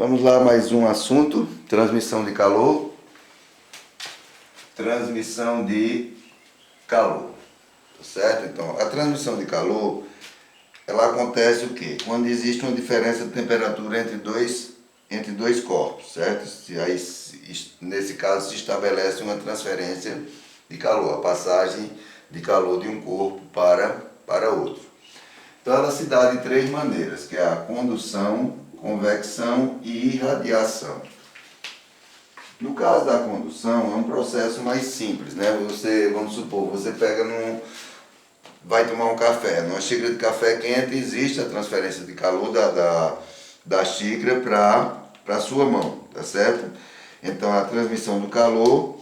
Vamos lá, mais um assunto, transmissão de calor. Transmissão de calor, certo? Então, a transmissão de calor, ela acontece o quê? Quando existe uma diferença de temperatura entre dois corpos, certo? Aí, nesse caso, se estabelece uma transferência de calor, a passagem de calor de um corpo para outro. Então, ela se dá de três maneiras, que é a condução, convecção e irradiação. No caso da condução, é um processo mais simples, né? Vamos supor, você vai tomar um café, numa xícara de café quente existe a transferência de calor da xícara para a sua mão, tá certo? Então, a transmissão do calor,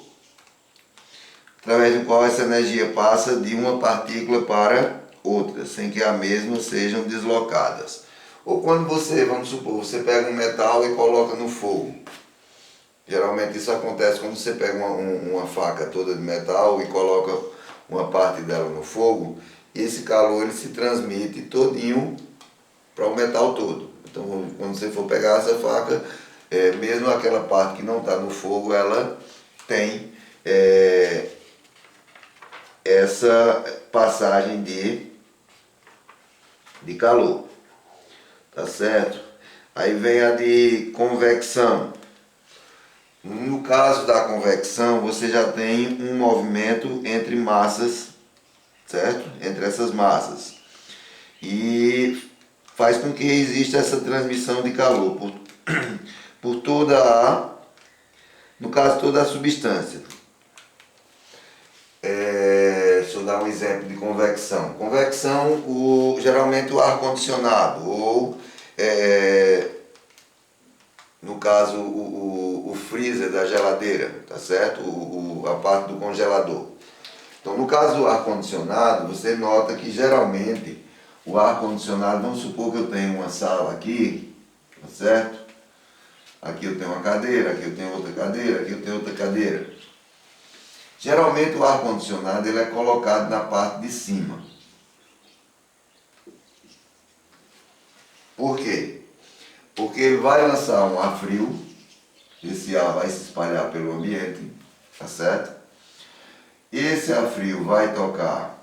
através do qual essa energia passa de uma partícula para outra, sem que a mesma sejam deslocadas. Ou quando vamos supor, você pega um metal e coloca no fogo. Geralmente isso acontece quando você pega uma faca toda de metal e coloca uma parte dela no fogo, e esse calor ele se transmite todinho para o metal todo. Então, quando você for pegar essa faca, mesmo aquela parte que não está no fogo, ela tem essa passagem de calor, tá certo? Aí vem a de convecção. No caso da convecção, você já tem um movimento entre massas, certo? Entre essas massas. E faz com que exista essa transmissão de calor por no caso, toda a substância. Deixa eu dar um exemplo de convecção. Convecção, geralmente o ar-condicionado, ou no caso o freezer da geladeira, tá certo? A parte do congelador. Então, no caso do ar-condicionado, você nota que geralmente o ar-condicionado, vamos supor que eu tenho uma sala aqui, tá certo? Aqui eu tenho uma cadeira, aqui eu tenho outra cadeira, aqui eu tenho outra cadeira. Geralmente o ar-condicionado ele é colocado na parte de cima. Por quê? Porque ele vai lançar um ar frio, esse ar vai se espalhar pelo ambiente, tá certo? Esse ar frio vai tocar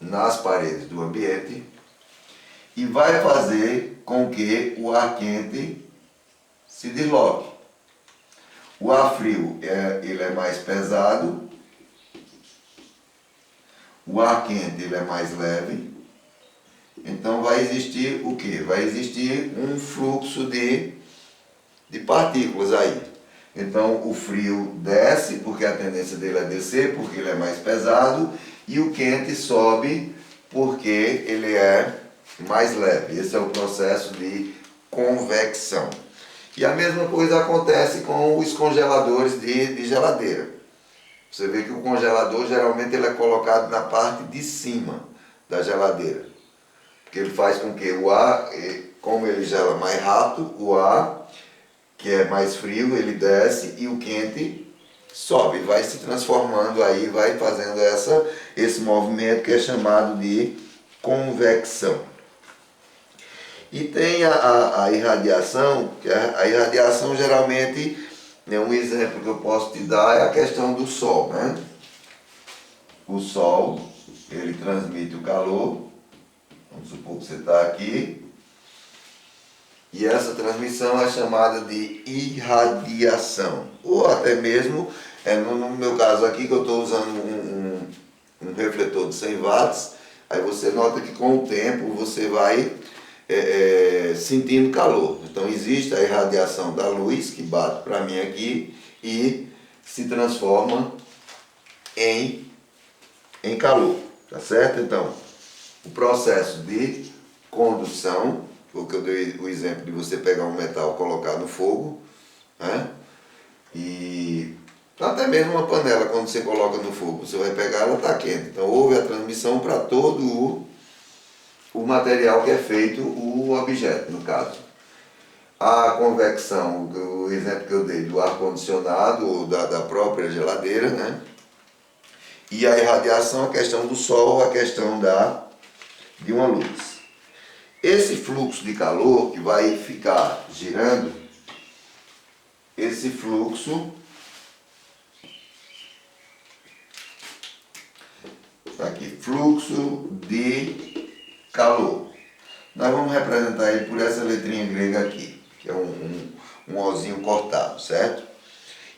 nas paredes do ambiente e vai fazer com que o ar quente se desloque. O ar frio ele é mais pesado, o ar quente ele é mais leve, então vai existir o quê? Vai existir um fluxo de partículas aí. Então o frio desce, porque a tendência dele é descer, porque ele é mais pesado, e o quente sobe, porque ele é mais leve. Esse é o processo de convecção. E a mesma coisa acontece com os congeladores de geladeira. Você vê que o congelador geralmente ele é colocado na parte de cima da geladeira. Porque ele faz com que o ar, como ele gela mais rápido, o ar, que é mais frio, ele desce e o quente sobe, vai se transformando aí, vai fazendo esse movimento que é chamado de convecção. E tem a irradiação, que a irradiação geralmente, um exemplo que eu posso te dar é a questão do Sol, né? O Sol, ele transmite o calor, vamos supor que você está aqui, e essa transmissão é chamada de irradiação, ou até mesmo, no meu caso aqui, que eu estou usando um refletor de 100 watts, aí você nota que com o tempo você vai sentindo calor. Então existe a irradiação da luz que bate para mim aqui e se transforma em calor, tá certo? Então, o processo de condução, porque eu dei o exemplo de você pegar um metal e colocar no fogo, né? E até mesmo uma panela, quando você coloca no fogo, você vai pegar, ela está quente. Então houve a transmissão para todo o material que é feito, o objeto, no caso. A convecção, o exemplo que eu dei do ar-condicionado ou da própria geladeira, né? E a irradiação, a questão do sol, a questão de uma luz. Esse fluxo de calor que vai ficar girando, esse fluxo aqui, fluxo de calor. Nós vamos representar ele por essa letrinha grega aqui, que é um ozinho cortado, certo?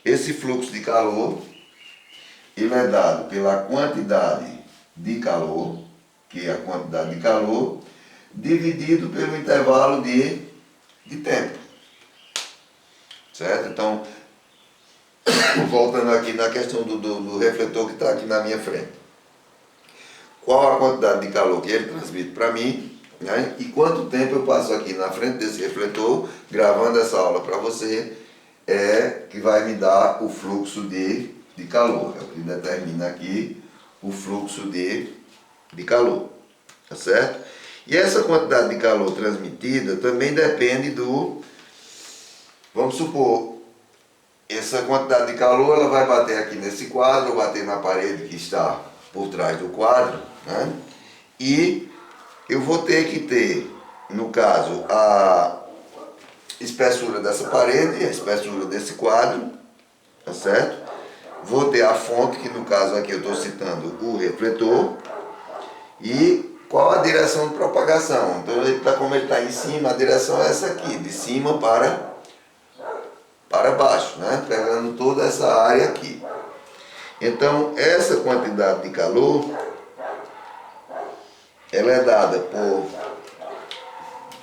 Esse fluxo de calor, ele é dado pela quantidade de calor, que é a quantidade de calor, dividido pelo intervalo de tempo, certo? Então, voltando aqui na questão do refletor que está aqui na minha frente. Qual a quantidade de calor que ele transmite para mim, né? E quanto tempo eu passo aqui na frente desse refletor, gravando essa aula para você, que vai me dar o fluxo de calor. É o que determina aqui o fluxo de calor, tá certo? E essa quantidade de calor transmitida também depende do, vamos supor, essa quantidade de calor ela vai bater aqui nesse quadro, ou bater na parede que está por trás do quadro, né? E eu vou ter que ter, no caso, a espessura dessa parede e a espessura desse quadro, tá certo? Vou ter a fonte, que no caso aqui eu estou citando o refletor, e qual a direção de propagação. Então, como ele está em cima, a direção é essa aqui, de cima para baixo, né? Pegando toda essa área aqui. Então, essa quantidade de calor, ela é dada por,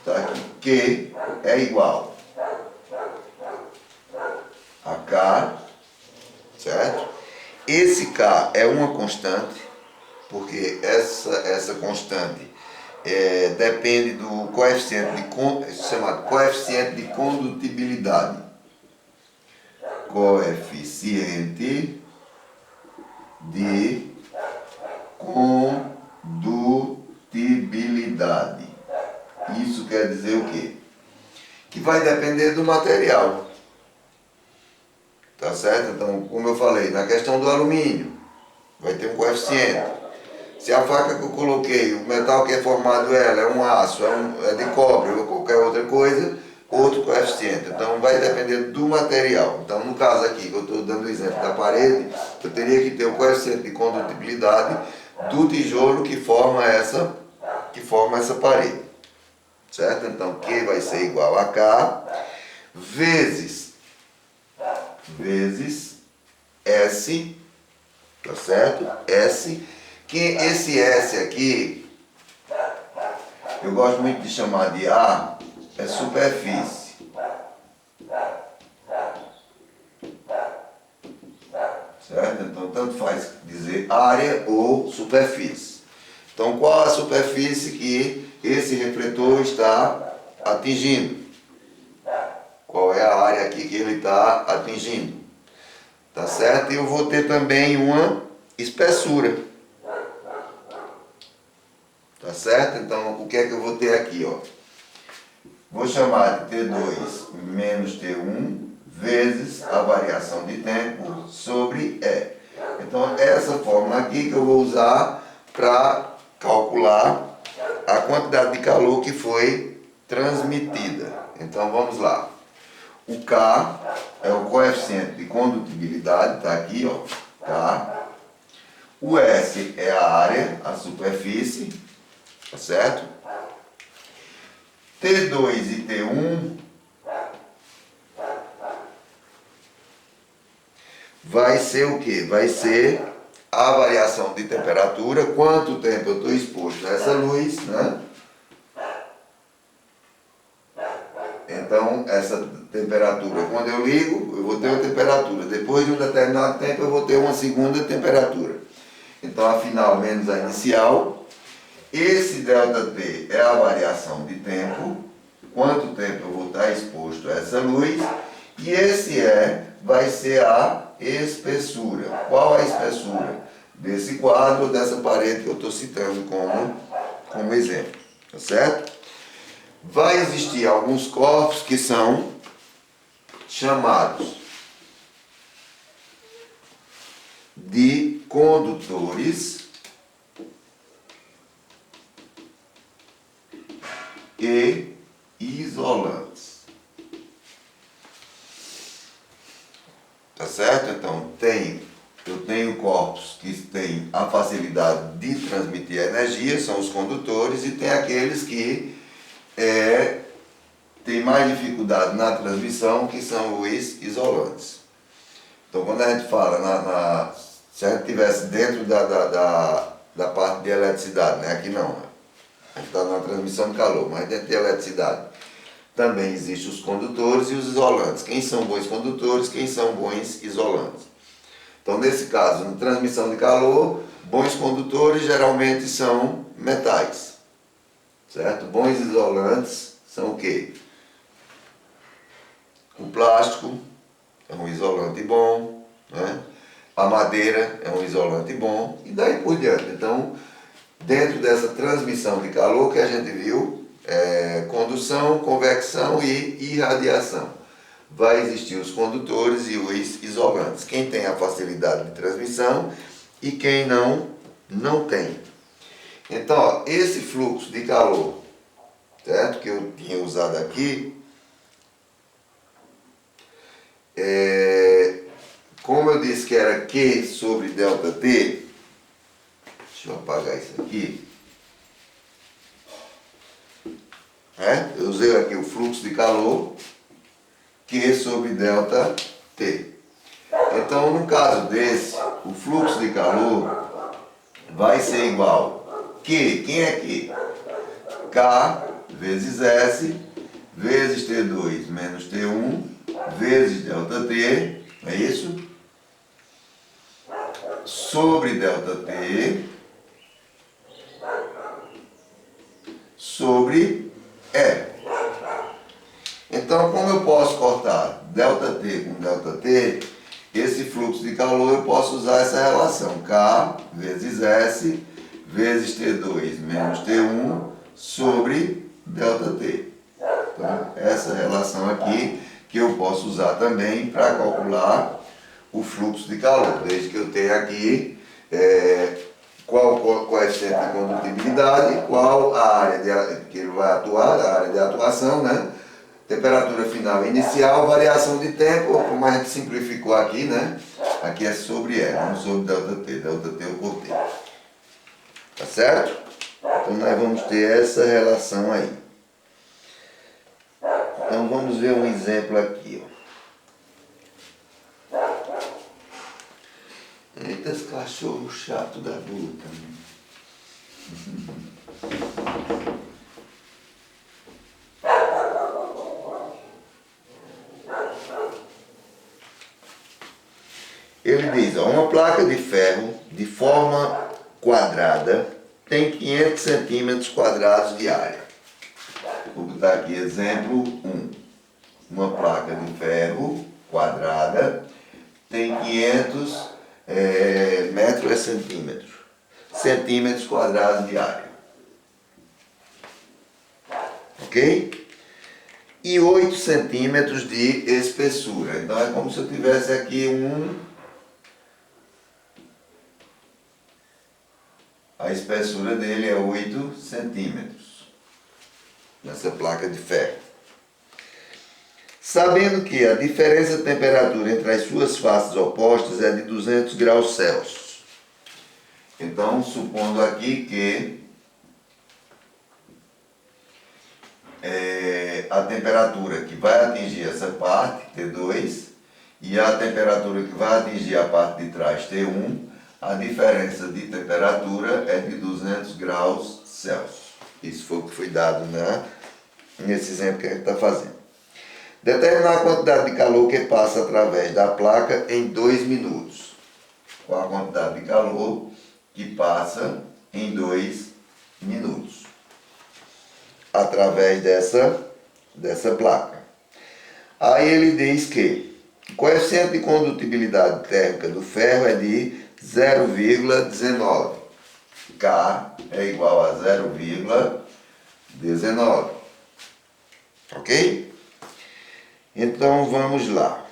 tá aqui, Q é igual a K, certo? Esse K é uma constante, porque essa constante depende do coeficiente chamado coeficiente de condutibilidade. Coeficiente de condutibilidade. Isso quer dizer o quê? Que vai depender do material. Tá certo? Então, como eu falei, na questão do alumínio, vai ter um coeficiente. Se a faca que eu coloquei, o metal que é formado ela é um aço, é de cobre ou qualquer outra coisa, outro coeficiente. Então vai depender do material. Então no caso aqui, que eu estou dando o exemplo da parede, eu teria que ter o coeficiente de condutibilidade do tijolo que forma essa parede. Certo? Então Q vai ser igual a K vezes S, tá certo? S, que esse S aqui, eu gosto muito de chamar de A, é superfície. Certo? Então, tanto faz dizer área ou superfície. Então, qual a superfície que esse refletor está atingindo? Qual é a área aqui que ele está atingindo? Tá certo? E eu vou ter também uma espessura. Tá certo? Então, o que é que eu vou ter aqui, ó? Vou chamar de T2 menos T1 vezes a variação de tempo sobre E. Então, essa fórmula aqui que eu vou usar para calcular a quantidade de calor que foi transmitida. Então, vamos lá. O K é o coeficiente de condutibilidade, está aqui, ó, K. O S é a área, a superfície, tá certo? T2 e T1 vai ser o quê? Vai ser a variação de temperatura, quanto tempo eu estou exposto a essa luz, né? Então, essa temperatura, quando eu ligo, eu vou ter uma temperatura. Depois de um determinado tempo, eu vou ter uma segunda temperatura. Então, afinal, menos a inicial. Esse ΔT é a variação de tempo, quanto tempo eu vou estar exposto a essa luz, e esse vai ser a espessura. Qual a espessura desse quadro, dessa parede que eu estou citando como exemplo, tá certo? Vai existir alguns corpos que são chamados de condutores e isolantes. Tá certo? Então, eu tenho corpos que têm a facilidade de transmitir energia, são os condutores, e tem aqueles que têm mais dificuldade na transmissão, que são os isolantes. Então, quando a gente fala, se a gente estivesse dentro da parte de eletricidade, né? Aqui não, a gente está na transmissão de calor, mas dentro de eletricidade também existem os condutores e os isolantes. Quem são bons condutores, quem são bons isolantes. Então, nesse caso, na transmissão de calor, bons condutores geralmente são metais, certo? Bons isolantes são o quê? O plástico é um isolante bom, né? A madeira é um isolante bom, e daí por diante. Então, dentro dessa transmissão de calor que a gente viu, condução, convecção e irradiação. Vai existir os condutores e os isolantes. Quem tem a facilidade de transmissão e quem não tem. Então, ó, esse fluxo de calor, certo? Que eu tinha usado aqui, como eu disse que era Q sobre ΔT, deixa eu apagar isso aqui. Eu usei aqui o fluxo de calor, Q sobre ΔT. Então, no caso desse, o fluxo de calor vai ser igual Q, quem é Q? K vezes S vezes T2 menos T1 vezes ΔT, é isso? Sobre ΔT sobre E. Então, como eu posso cortar ΔT com ΔT, esse fluxo de calor eu posso usar essa relação K vezes S vezes T2 menos T1 sobre ΔT. Então, essa relação aqui que eu posso usar também para calcular o fluxo de calor, desde que eu tenha aqui qual o coeficiente de condutibilidade, qual a área que ele vai atuar, a área de atuação, né? Temperatura final inicial, variação de tempo, como a gente simplificou aqui, né? Aqui é sobre E, não sobre ΔT. ΔT eu cortei. Tá certo? Então nós vamos ter essa relação aí. Então vamos ver um exemplo aqui, ó. Eita, esse cachorro chato da luta. Ele diz, ó, uma placa de ferro de forma quadrada tem 500 centímetros quadrados de área. Vou botar aqui exemplo 1. Uma placa de ferro quadrada tem 500 metros é centímetros. Centímetros quadrados de área. Ok? E 8 centímetros de espessura. Então é como se eu tivesse aqui a espessura dele é 8 centímetros. Nessa placa de ferro. Sabendo que a diferença de temperatura entre as suas faces opostas é de 200 graus Celsius. Então, supondo aqui que a temperatura que vai atingir essa parte, T2, e a temperatura que vai atingir a parte de trás, T1, a diferença de temperatura é de 200 graus Celsius. Isso foi o que foi dado nesse exemplo que a gente está fazendo. Determinar a quantidade de calor que passa através da placa em 2 minutos. Qual a quantidade de calor que passa em 2 minutos? Através dessa placa. Aí ele diz que o coeficiente de condutibilidade térmica do ferro é de 0,19. K é igual a 0,19. Ok? Então vamos lá.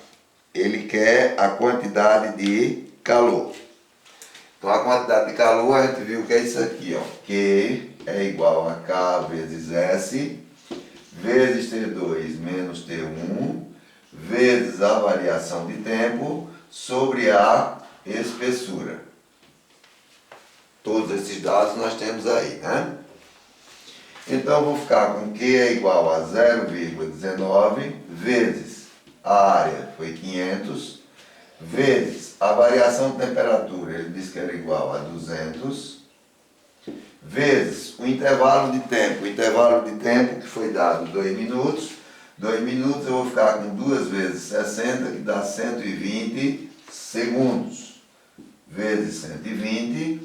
Ele quer a quantidade de calor. Então a quantidade de calor a gente viu que é isso aqui, ó. Q é igual a K vezes S vezes T2 menos T1 vezes a variação de tempo sobre a espessura. Todos esses dados nós temos aí, né? Então, vou ficar com Q é igual a 0,19 vezes a área, foi 500, vezes a variação de temperatura, ele disse que era igual a 200, vezes o intervalo de tempo. O intervalo de tempo que foi dado 2 minutos. 2 minutos eu vou ficar com 2 vezes 60, que dá 120 segundos. Vezes 120.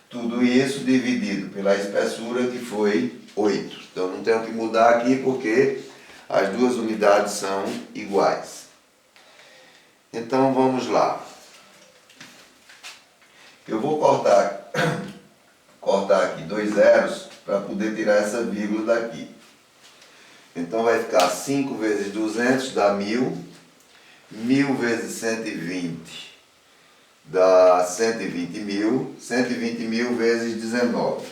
Tudo isso dividido pela espessura, que foi 8. Então não tenho que mudar aqui porque as duas unidades são iguais. Então vamos lá. Eu vou cortar aqui 2 zeros para poder tirar essa vírgula daqui. Então vai ficar 5 vezes 200 dá 1000. 1000 vezes 120 dá 120 mil. 120 mil vezes 19.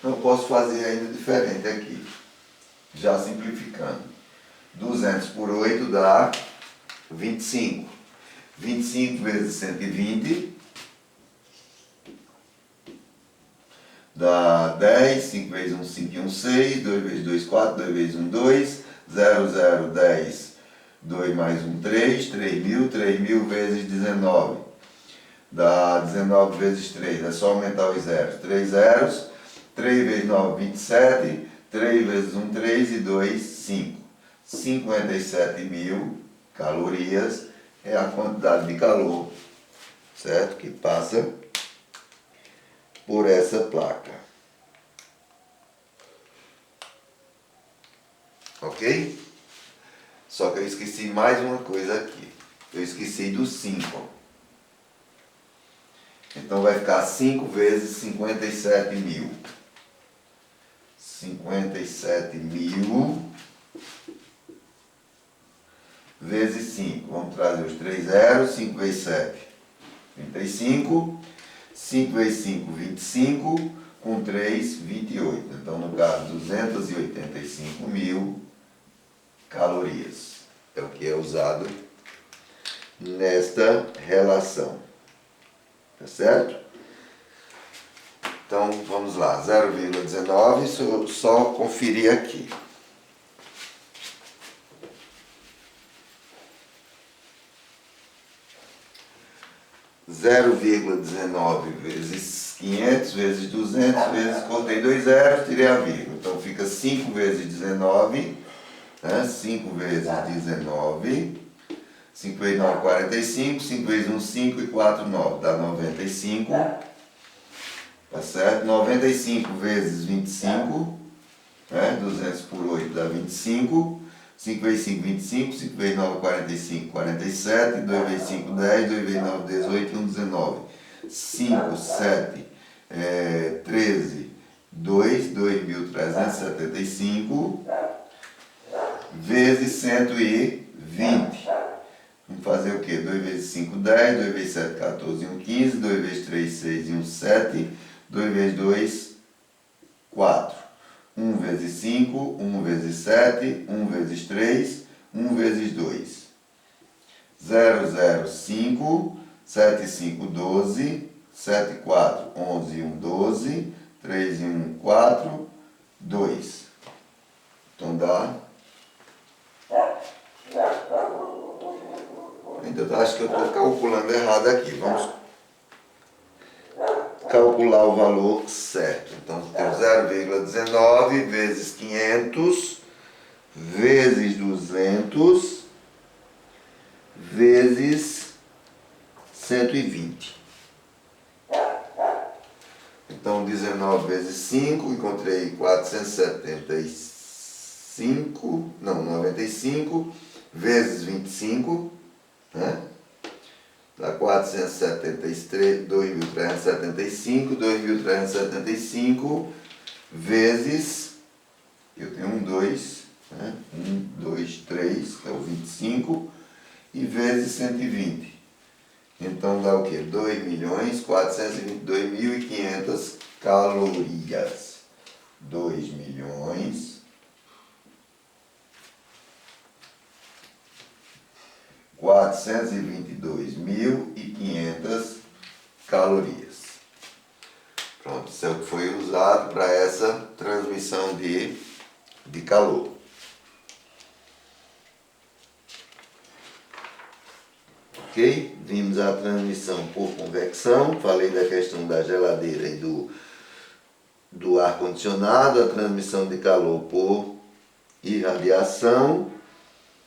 Eu posso fazer ainda diferente aqui, já simplificando. 200 por 8 dá 25. 25 vezes 120 dá 10. 5 vezes 1, 5 e 1, 6. 2 vezes 2, 4. 2 vezes 1, 2. 0, 0, 10. 2 mais 1, 3. 3.000. 3.000 vezes 19 dá 19 vezes 3. É só aumentar os zeros. 3 zeros. 3 vezes 9, 27. 3 vezes 1, 3 e 2, 5. 57 mil calorias é a quantidade de calor, certo? Que passa por essa placa. Ok? Só que eu esqueci mais uma coisa aqui. Eu esqueci do 5. Então vai ficar 5 vezes 57 mil. 57 mil vezes 5. Vamos trazer os 3 zeros. 5 vezes 7, 35. 5 vezes 5, 25. Com 3, 28. Então, no caso, 285 mil calorias. É o que é usado nesta relação. Tá certo? Então, vamos lá. 0,19, só conferir aqui. Zero vírgula 19 vezes 500 vezes 200 vezes, cortei 2 zeros, tirei a vírgula. Então fica 5 vezes 19, né? 5 vezes 19, 5 vezes 9, 45, 5 vezes 1, 5 e 4, 9, dá 95, tá certo? 95 vezes 25, né? 200 por 8 dá 25, 5 vezes 5, 25, 5 vezes 9, 45, 47, 2 vezes 5, 10, 2 vezes 9, 18 e 1, 19. 5, 7, 13, 2, 2.375 vezes 120. Vamos fazer o quê? 2 vezes 5, 10, 2 vezes 7, 14 e 1, 15, 2 vezes 3, 6 e 1, 7, 2 vezes 2, 4. 1 vezes 5, 1 vezes 7, 1 vezes 3, 1 vezes 2. 0, 0, 5, 7, 5, 12, 7, 4, 11 e 1, 12, 3 e 1, 4, 2. Então dá... Ainda acho que eu estou calculando errado aqui. Vamos calcular o valor certo. Então, tem 0,19 vezes 500 vezes 200 vezes 120. Então, 19 vezes 5, encontrei 475, não, 95, vezes 25, né? Dá 473, 2.375, 2.375 vezes, eu tenho 1, 2, né? 1, 2, 3, que é o 25, e vezes 120. Então dá o quê? 2.422.500 calorias. 2.422.500 calorias. Pronto, isso é o que foi usado para essa transmissão de calor. Ok? Vimos a transmissão por convecção, falei da questão da geladeira e do ar-condicionado, a transmissão de calor por irradiação